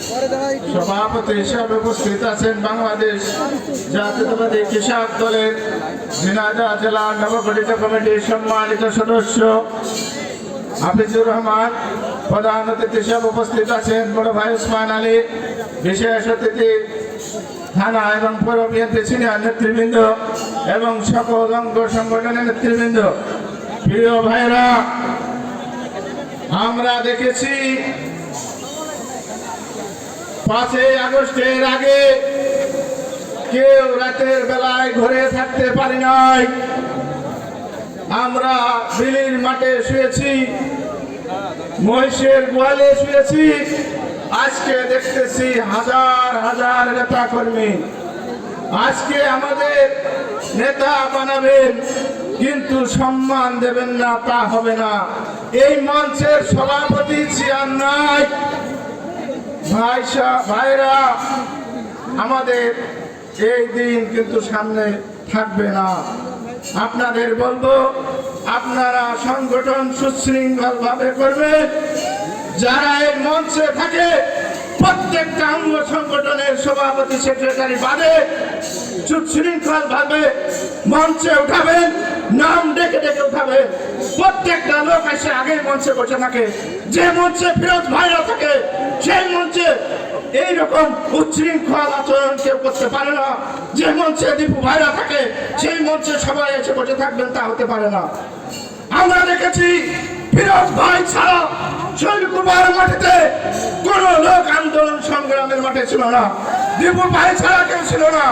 সভাপতি হিসাবে উপস্থিত আছেন বাংলাদেশ জাতীয়তাবাদী কৃষক দলের ঝিনাইদহ জেলা নবগঠিত কমিটির সম্মানিত সদস্য হাফিজুর রহমান। প্রধান অতিথি হিসাবে উপস্থিত আছেন বড় ভাই উসমান আলী, বিশেষ অতিথি থানা এবং পৌর বিএনপি সিনিয়র নেতৃবৃন্দ এবং সকল অঙ্গ সংগঠনের নেতৃবৃন্দ। প্রিয় ভাইরা, আমরা দেখেছি 5ই আগস্টের আগে কেউ রাতের বেলায় ঘরে থাকতে পারি নাই। আমরা বিলির মাঠে শুয়েছি, মহিষের গোয়ালে শুয়েছি। আজকে দেখতেছি হাজার হাজার নেতা কর্মী আজকে আমাদের নেতা বানাবেন, কিন্তু সম্মান দেবেন না, তা হবে না। এই মঞ্চের সভাপতি চেয়ার নাই। ভাইরা, আমাদের এই দিন কিন্তু সামনে থাকবে না। আপনাদের বলবো, আপনারা সংগঠন সুশৃঙ্খল ভাবে করবেন। যারা এই মঞ্চে থাকে প্রত্যেকটা অঙ্গ সংগঠনের সভাপতি সেক্রেটারি বাদে সুশৃঙ্খল ভাবে মঞ্চে উঠাবেন, নাম ডেকে ডেকে উঠাবেন। প্রত্যেকটা লোক এসে আগে মঞ্চে বসে থাকে। যে মঞ্চে ফিরোজ ভাইরা থাকে সেই মঞ্চে এইরকম উচ্ছৃঙ্খল আচরণ কেউ করতে পারে না। যে মঞ্চে দীপু ভাইরা থাকে সেই মঞ্চে সবাই এসে বসে থাকবেন, তা হতে পারে না। আমরা দেখেছি ফিরোজ ভাই ছাড়া শৈলকুমার মাটিতে কোন লোক আন্দোলন সংগ্রামের মাঠে ছিল না। দীপু ভাই ছাড়া কেউ ছিল না।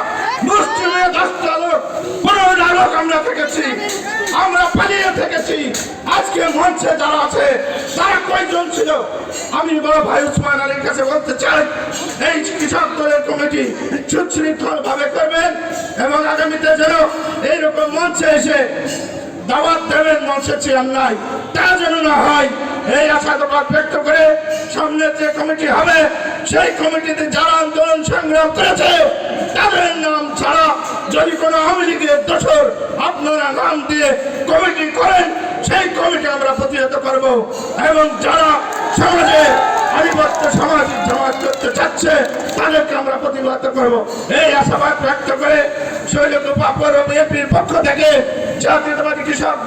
মুসলিমে 10টা লোক, 15টা লোক আমরা দেখেছি। আমরা পালিয়ে থেকেছি। আজকে মঞ্চে যারা আছে তারা কয়জন ছিল? আমি বড় ভাই উসমান আলীর কাছে বলতে চাই, এই কৃষক দলের কমিটি সুশৃঙ্খল ভাবে করবেন এবং আগামীতে যেন এইরকম মঞ্চে এসে দাওয়াত দেবেন, মঞ্চে চেয়ার নাই, তা যেন না হয়। এই আশাবাদ ব্যক্ত করে সামনে যে কমিটি হবে সেই কমিটিতে যারা আন্দোলন সংগ্রাম করেছে তাদের নাম ছাড়া যদি কোনো আওয়ামী লীগের দোসর আপনারা নাম দিয়ে কমিটি করেন, সেই কমিটি আমরা প্রতিহত করব। এবং যারা সমাজে আধিপত্য সমাজ করতে চাচ্ছে তাদেরকে আমরা প্রতিহত করব। এই আশাবাদ ব্যক্ত করে শৈলকুপা পৌর বিএনপির পক্ষ থেকে জাতীয়তাবাদী কৃষক